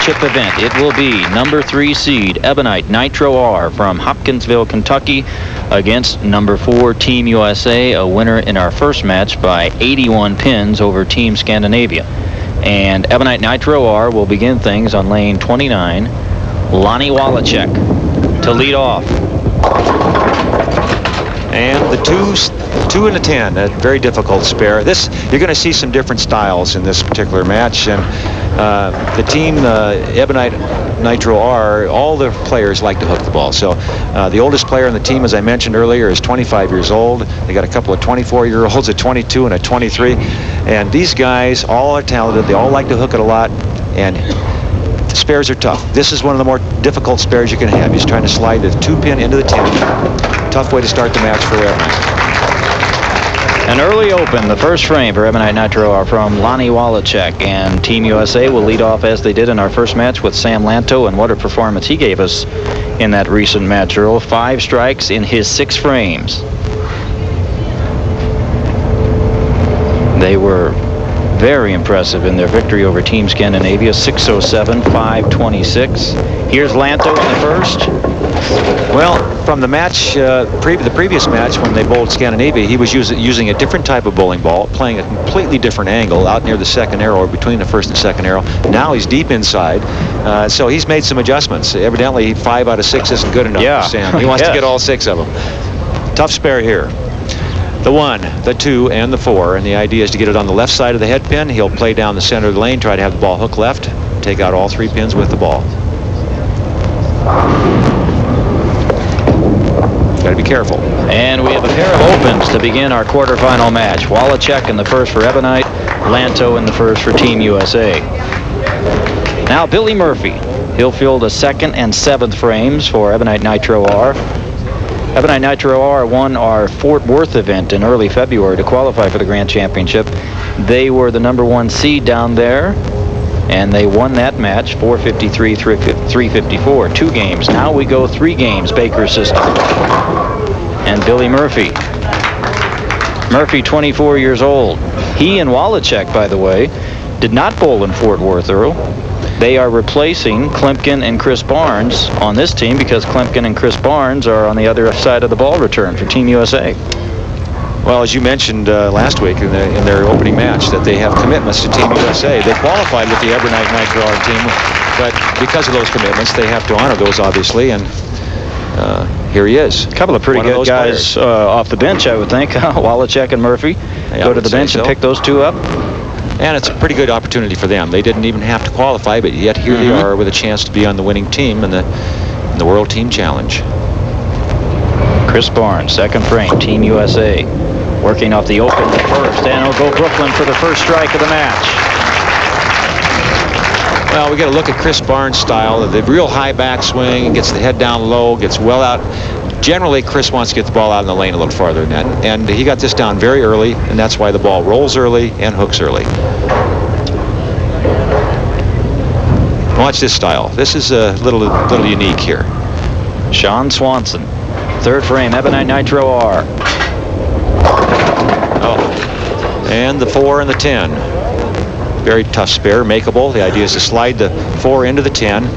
championship event. It will be number 3 seed Ebonite Nitro R from Hopkinsville, Kentucky, against number 4 Team USA, a winner in our first match by 81 pins over Team Scandinavia. And Ebonite Nitro R will begin things on lane 29. Lonnie Wallachek to lead off. And the 2 and the 10, a very difficult spare. This, you're going to see some different styles in this particular match. And the team, Ebonite Nitro R, all the players like to hook the ball. So the oldest player on the team, as I mentioned earlier, is 25 years old. They got a couple of 24-year-olds, a 22 and a 23. And these guys all are talented. They all like to hook it a lot. And the spares are tough. This is one of the more difficult spares you can have. He's trying to slide the 2-pin into the 10. Tough way to start the match for Ebonite. An early open, the first frame for Ebonite Nitro are from Lonnie Wallachek, and Team USA will lead off as they did in our first match with Sam Lanto, and what a performance he gave us in that recent match, Earl. 5 strikes in his 6 frames. They were very impressive in their victory over Team Scandinavia, 607, 526. Here's Lanto in the first. Well, from the match, the previous match when they bowled Scandinavia, he was using a different type of bowling ball, playing a completely different angle out near the second arrow or between the first and second arrow. Now he's deep inside, so he's made some adjustments. Evidently, 5 out of 6 isn't good enough for Sam. He wants to get all 6 of them. Tough spare here. The 1, the 2, and the 4, and the idea is to get it on the left side of the head pin. He'll play down the center of the lane, try to have the ball hook left, take out all 3 pins with the ball. Got to be careful. And we have a pair of opens to begin our quarterfinal match. Wallachek in the first for Ebonite, Lanto in the first for Team USA. Now Billy Murphy. He'll field a 2nd and 7th frames for Ebonite Nitro R. Ebonite Nitro R won our Fort Worth event in early February to qualify for the Grand Championship. They were the number 1 seed down there, and they won that match 453, 354, 2 games. Now we go 3 games, Baker system. And Billy Murphy. Murphy, 24 years old. He and Wallachek, by the way, did not bowl in Fort Worth, Earl. They are replacing Klimpkin and Chris Barnes on this team because Klimpkin and Chris Barnes are on the other side of the ball return for Team USA. Well, as you mentioned last week in their opening match, that they have commitments to Team USA. They qualified with the Ebonite Nitro R team, but because of those commitments, they have to honor those, obviously, and here he is. A couple of pretty good guys off the bench, I would think. Wallachek and Murphy go to the bench and pick those 2 up. And it's a pretty good opportunity for them. They didn't even have to qualify, but yet here they are with a chance to be on the winning team in the World Team Challenge. Chris Barnes, 2nd frame, Team USA. Working off the open the first, and he'll go Brooklyn for the first strike of the match. Well, we got to look at Chris Barnes' style. The real high backswing, gets the head down low, gets well out. Generally, Chris wants to get the ball out in the lane a little farther than that. And he got this down very early, and that's why the ball rolls early and hooks early. Watch this style. This is a little unique here. Sean Swanson, 3rd frame, Ebonite Nitro R. Oh, and the 4 and the 10. Very tough spare, makeable. The idea is to slide the 4 into the 10.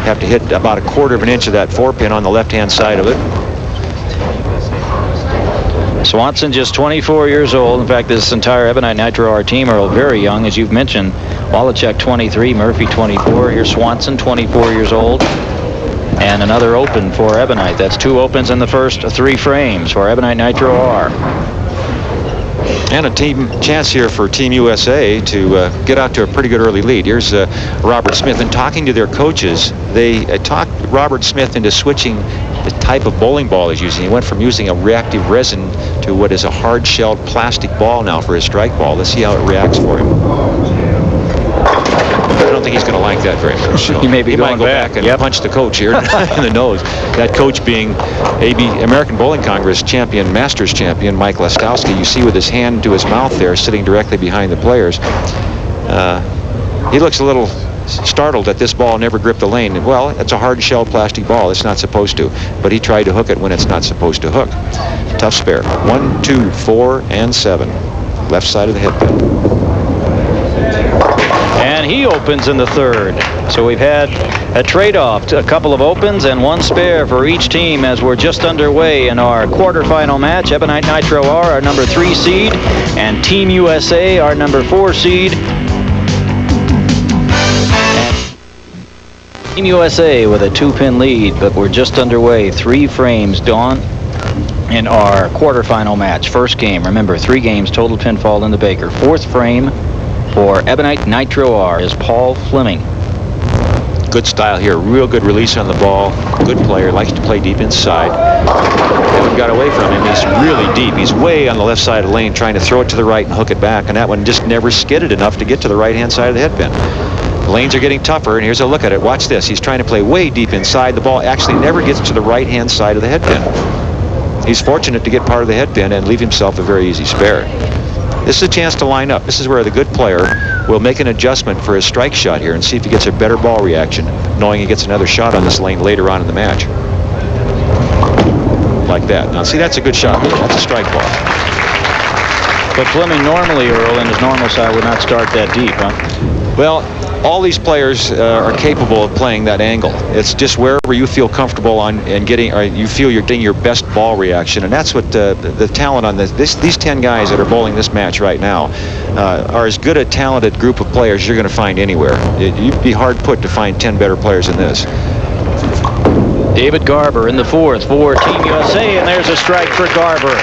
Have to hit about 1/4 of an inch of that 4 pin on the left-hand side of it. Swanson, just 24 years old. In fact, this entire Ebonite Nitro R team are very young, as you've mentioned. Wallachek, 23, Murphy, 24. Here's Swanson, 24 years old. And another open for Ebonite. That's 2 opens in the first 3 frames for Ebonite Nitro R. And a team chance here for Team USA to get out to a pretty good early lead. Here's Robert Smith. And talking to their coaches, they talked Robert Smith into switching the type of bowling ball he's using. He went from using a reactive resin to what is a hard-shelled plastic ball now for his strike ball. Let's see how it reacts for him. I don't think he's going to like that very much. So he might go back and punch the coach here in the nose. That coach being American Bowling Congress champion, Masters champion, Mike Lastowski. You see with his hand to his mouth there, sitting directly behind the players. He looks a little startled that this ball never gripped the lane. Well, it's a hard shell plastic ball. It's not supposed to. But he tried to hook it when it's not supposed to hook. Tough spare. 1, 2, 4, and 7. Left side of the head pin. And he opens in the third. So we've had a trade-off, a couple of opens and one spare for each team as we're just underway in our quarterfinal match. Ebonite Nitro are our number 3 seed, and Team USA our number 4 seed. Team USA with a 2-pin lead, but we're just underway. 3 frames gone in our quarterfinal match. First game, remember, 3 games, total pinfall in the Baker. 4th frame for Ebonite Nitro R is Paul Fleming. Good style here, real good release on the ball. Good player, likes to play deep inside. Evan got away from him. He's really deep. He's way on the left side of the lane, trying to throw it to the right and hook it back, and that one just never skidded enough to get to the right-hand side of the headpin. The lanes are getting tougher, and here's a look at it. Watch this. He's trying to play way deep inside. The ball actually never gets to the right-hand side of the headpin. He's fortunate to get part of the headpin and leave himself a very easy spare. This is a chance to line up. This is where the good player will make an adjustment for his strike shot here and see if he gets a better ball reaction, knowing he gets another shot on this lane later on in the match. Like that. Now, see, that's a good shot. That's a strike ball. But Fleming normally, Earl, in his normal side would not start that deep, huh? Well, all these players are capable of playing that angle. It's just wherever you feel comfortable on and getting, or you feel you're getting your best ball reaction, and that's what the talent on these 10 guys that are bowling this match right now are as good a talented group of players as you're going to find anywhere. You'd be hard put to find 10 better players than this. David Garber in the 4th for Team USA, and there's a strike for Garber.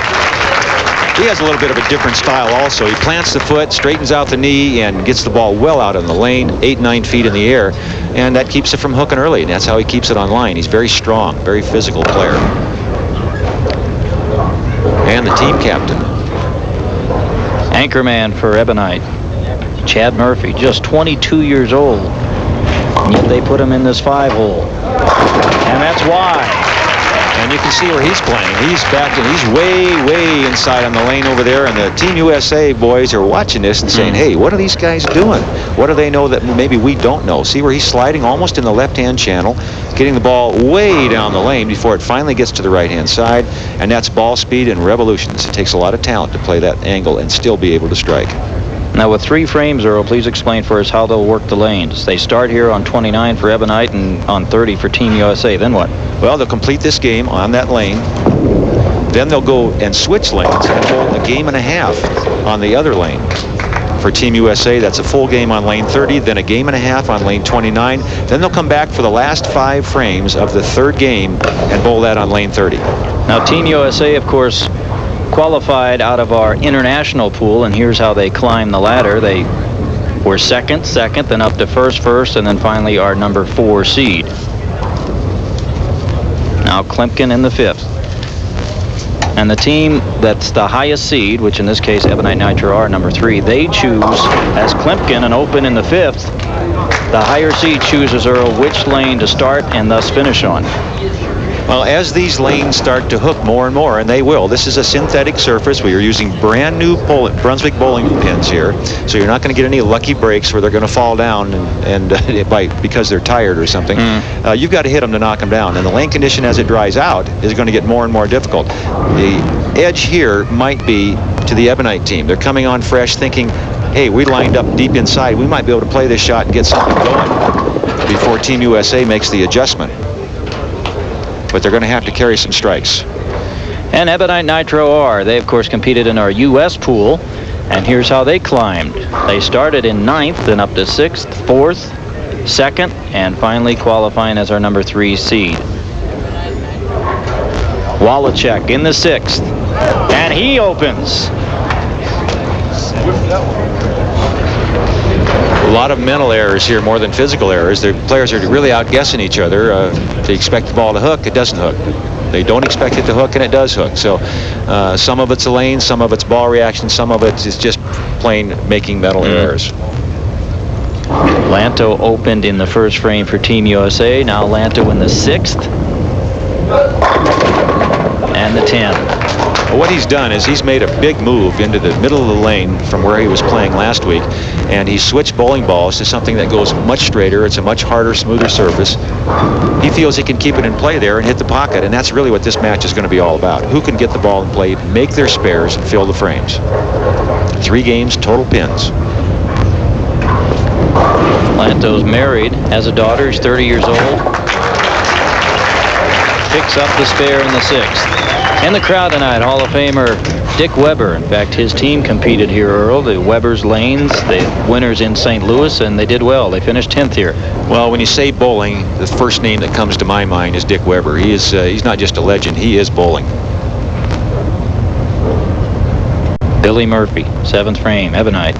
He has a little bit of a different style also. He plants the foot, straightens out the knee, and gets the ball well out in the lane, 8-9 feet in the air, and that keeps it from hooking early, and that's how he keeps it on line. He's very strong, very physical player. And the team captain. Anchorman for Ebonite, Chad Murphy, just 22 years old, and yet they put him in this 5-hole, and that's why. And you can see where he's playing. He's back and he's way inside on the lane over there. And the Team USA boys are watching this and saying, hey, what are these guys doing? What do they know that maybe we don't know? See where he's sliding almost in the left-hand channel, getting the ball way down the lane before it finally gets to the right-hand side. And that's ball speed and revolutions. It takes a lot of talent to play that angle and still be able to strike. Now with 3 frames, Earl, please explain for us how they'll work the lanes. They start here on 29 for Ebonite and on 30 for Team USA. Then what? Well, they'll complete this game on that lane. Then they'll go and switch lanes and hold a game and a half on the other lane. For Team USA, that's a full game on lane 30, then a game and a half on lane 29. Then they'll come back for the last 5 frames of the 3rd game and bowl that on lane 30. Now Team USA, of course, qualified out of our international pool, and here's how they climb the ladder. They were second, then up to first, and then finally our number 4 seed. Now Klimpkin in the 5th. And the team that's the highest seed, which in this case Ebonite Nitro are number 3, they choose, as Klimpkin and open in the 5th, the higher seed chooses, Earl, which lane to start and thus finish on. Well, as these lanes start to hook more and more, and they will, this is a synthetic surface. We are using brand new Brunswick bowling pins here, so you're not going to get any lucky breaks where they're going to fall down because they're tired or something. You've got to hit them to knock them down, and the lane condition as it dries out is going to get more and more difficult. The edge here might be to the Ebonite team. They're coming on fresh thinking, hey, we lined up deep inside. We might be able to play this shot and get something going before Team USA makes the adjustment. But they're going to have to carry some strikes. And Ebonite Nitro are. They, of course, competed in our U.S. pool, and here's how they climbed. They started in 9th, then up to 6th, 4th, 2nd, and finally qualifying as our number 3 seed. Wallachek in the 6th, and he opens. A lot of mental errors here more than physical errors. The players are really outguessing each other. They expect the ball to hook, it doesn't hook. They don't expect it to hook, and it does hook. So some of it's a lane, some of it's ball reaction, some of it is just plain making mental errors. Lanto opened in the 1st frame for Team USA. Now Lanto in the 6th. And the 10. Well, what he's done is he's made a big move into the middle of the lane from where he was playing last week, and he switched bowling balls to something that goes much straighter. It's a much harder, smoother surface. He feels he can keep it in play there and hit the pocket, and that's really what this match is going to be all about. Who can get the ball in play, make their spares, and fill the frames. 3 games, total pins. Lanto's married, has a daughter, he's 30 years old. Picks up the spare in the 6th. In the crowd tonight, Hall of Famer Dick Weber. In fact, his team competed here, Earl. The Weber's Lanes, the winners in St. Louis, and they did well. They finished 10th here. Well, when you say bowling, the first name that comes to my mind is Dick Weber. He's not just a legend, he is bowling. Billy Murphy, 7th frame, Ebonite.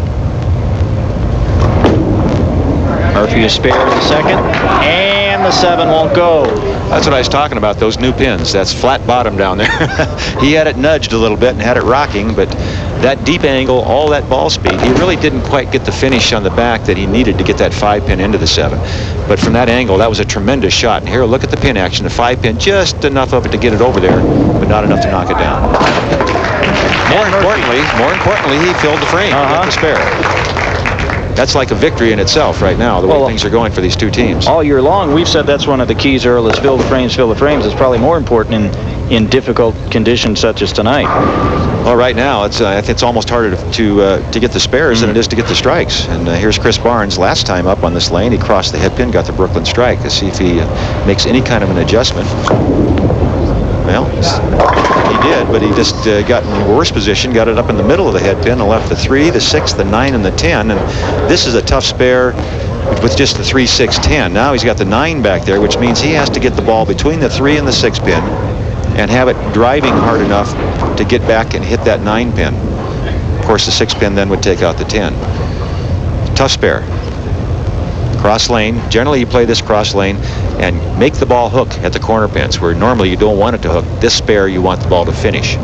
Murphy is spare in the 2nd, and the 7 won't go. That's what I was talking about, those new pins. That's flat bottom down there. He had it nudged a little bit and had it rocking, but that deep angle, all that ball speed, he really didn't quite get the finish on the back that he needed to get that 5-pin into the 7. But from that angle, that was a tremendous shot. And here, look at the pin action. The 5-pin, just enough of it to get it over there, but not enough to knock it down. More importantly, he filled the frame with the spare. That's like a victory in itself right now, the way things are going for these two teams. All year long, we've said that's one of the keys, Earl, is fill the frames, fill the frames. It's probably more important in difficult conditions such as tonight. Well, right now, it's almost harder to get the spares than it is to get the strikes. And here's Chris Barnes last time up on this lane. He crossed the head pin, got the Brooklyn strike. Let's see if he makes any kind of an adjustment. Well, he did, but he just got in a worse position, got it up in the middle of the head pin and left the 3, the 6, the 9, and the 10. And this is a tough spare with just the 3, 6, 10. Now he's got the 9 back there, which means he has to get the ball between the 3 and the 6 pin and have it driving hard enough to get back and hit that 9 pin. Of course, the 6 pin then would take out the 10. Tough spare. Cross lane. Generally, you play this cross lane and make the ball hook at the corner pins, where normally you don't want it to hook. This spare, you want the ball to finish.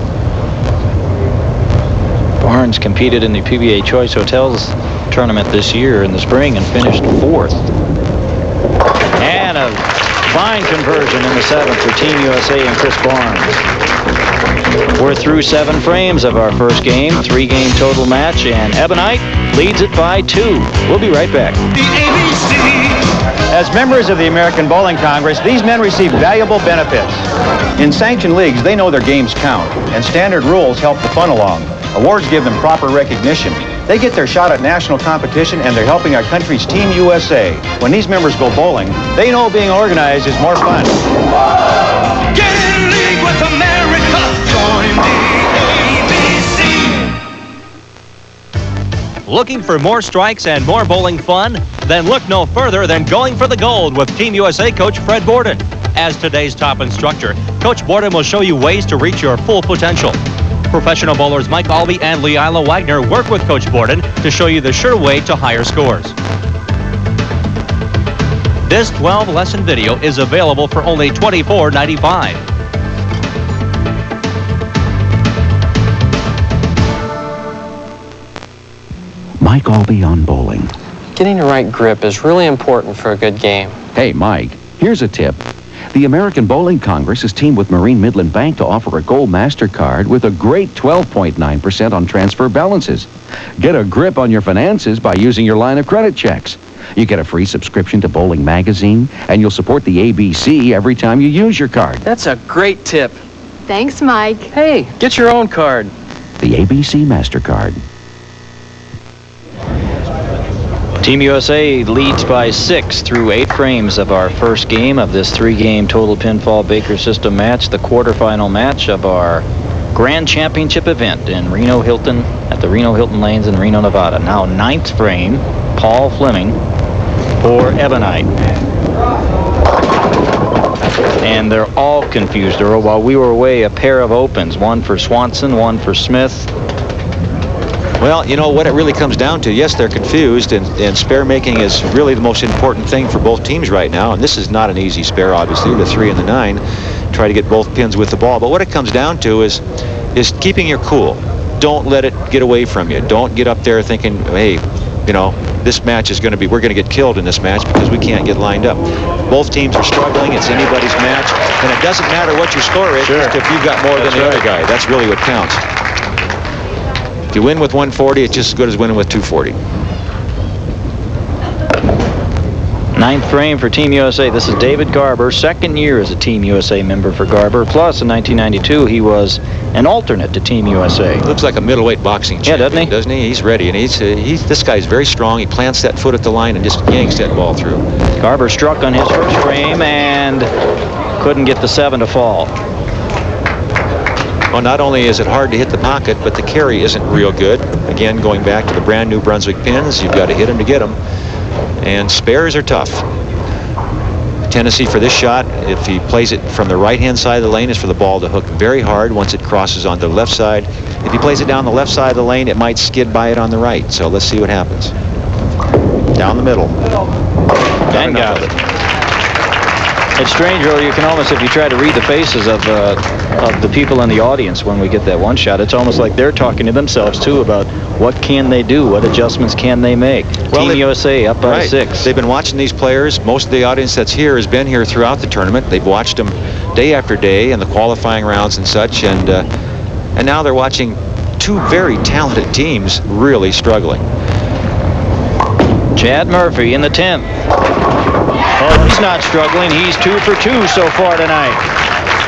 Barnes competed in the PBA Choice Hotels tournament this year in the spring and finished 4th. And a fine conversion in the 7th for Team USA and Chris Barnes. We're through 7 frames of our first game, 3-game total match, and Ebonite leads it by 2. We'll be right back. As members of the American Bowling Congress, these men receive valuable benefits. In sanctioned leagues, they know their games count, and standard rules help the fun along. Awards give them proper recognition. They get their shot at national competition, and they're helping our country's Team USA. When these members go bowling, they know being organized is more fun. Get in league with America. Join the ABC. Looking for more strikes and more bowling fun? Then look no further than Going for the Gold with Team USA coach Fred Borden. As today's top instructor, Coach Borden will show you ways to reach your full potential. Professional bowlers Mike Albee and Leila Wagner work with Coach Borden to show you the sure way to higher scores. This 12-lesson video is available for only $24.95. Mike Albee on bowling. Getting the right grip is really important for a good game. Hey, Mike, here's a tip. The American Bowling Congress is teamed with Marine Midland Bank to offer a Gold MasterCard with a great 12.9% on transfer balances. Get a grip on your finances by using your line of credit checks. You get a free subscription to Bowling Magazine, and you'll support the ABC every time you use your card. That's a great tip. Thanks, Mike. Hey, get your own card. The ABC MasterCard. Team USA leads by 6 through 8 frames of our first game of this 3-game total pinfall Baker system match, the quarterfinal match of our Grand Championship event in Reno Hilton at the Reno Hilton Lanes in Reno, Nevada. Now 9th frame, Paul Fleming for Ebonite. And they're all confused, Earl. While we were away, a pair of opens, one for Swanson, one for Smith. Well, you know what it really comes down to. Yes, they're confused, and spare making is really the most important thing for both teams right now. And this is not an easy spare, obviously, the 3 and the 9. Try to get both pins with the ball. But what it comes down to is keeping your cool. Don't let it get away from you. Don't get up there thinking, hey, you know, this match is going to be, we're going to get killed in this match because we can't get lined up. Both teams are struggling. It's anybody's match. And it doesn't matter what your score is, just if you've got more than the other guy. That's really what counts. If you win with 140, it's just as good as winning with 240. Ninth frame for Team USA. This is David Garber, second year as a Team USA member for Garber. Plus, in 1992, he was an alternate to Team USA. Looks like a middleweight boxing champion, doesn't he? Doesn't he? He's ready, and this guy's very strong. He plants that foot at the line and just yanks that ball through. Garber struck on his first frame and couldn't get the 7 to fall. Well, not only is it hard to hit the pocket, but the carry isn't real good. Again, going back to the brand new Brunswick pins, you've got to hit them to get them. And spares are tough. Tendency for this shot, if he plays it from the right-hand side of the lane, is for the ball to hook very hard once it crosses onto the left side. If he plays it down the left side of the lane, it might skid by it on the right. So let's see what happens. Down the middle. And got it. It's strange, really. You can almost, if you try to read the faces of the people in the audience when we get that one shot, it's almost like they're talking to themselves, too, about what can they do? What adjustments can they make? Well, Team USA up by 6. They've been watching these players. Most of the audience that's here has been here throughout the tournament. They've watched them day after day in the qualifying rounds and such, and now they're watching two very talented teams really struggling. Chad Murphy in the 10th. Oh, he's not struggling. He's 2 for 2 so far tonight.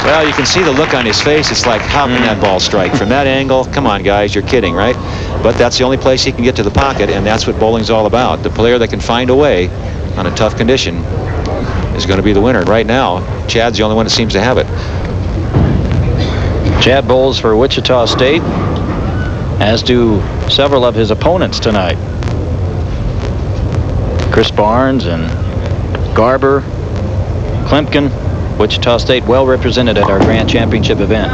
Well, you can see the look on his face. It's like, how can that ball strike? From that angle, come on, guys, you're kidding, right? But that's the only place he can get to the pocket, and that's what bowling's all about. The player that can find a way on a tough condition is going to be the winner. Right now, Chad's the only one that seems to have it. Chad bowls for Wichita State, as do several of his opponents tonight. Chris Barnes and Garber, Klimpkin. Wichita State well represented at our Grand Championship event.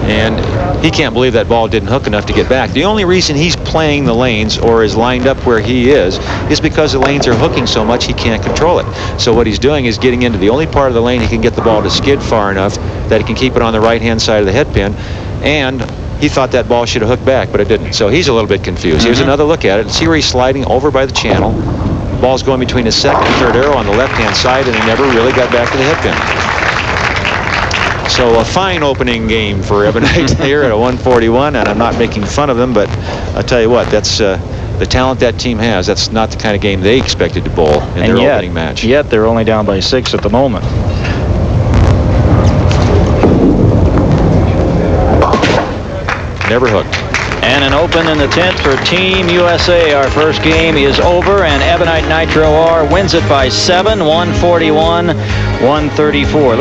And he can't believe that ball didn't hook enough to get back. The only reason he's playing the lanes or is lined up where he is because the lanes are hooking so much he can't control it. So what he's doing is getting into the only part of the lane he can get the ball to skid far enough that he can keep it on the right-hand side of the head pin. And he thought that ball should have hooked back, but it didn't. So he's a little bit confused. Here's another look at it. See where he's sliding over by the channel. The ball's going between his second and third arrow on the left-hand side, and he never really got back to the head pin. So a fine opening game for Ebonite here at a 141, and I'm not making fun of them, but I'll tell you what, that's the talent that team has. That's not the kind of game they expected to bowl in their opening match. Yet they're only down by 6 at the moment. Never hooked. And an open in the 10th for Team USA. Our first game is over, and Ebonite Nitro R wins it by 7, 141-134.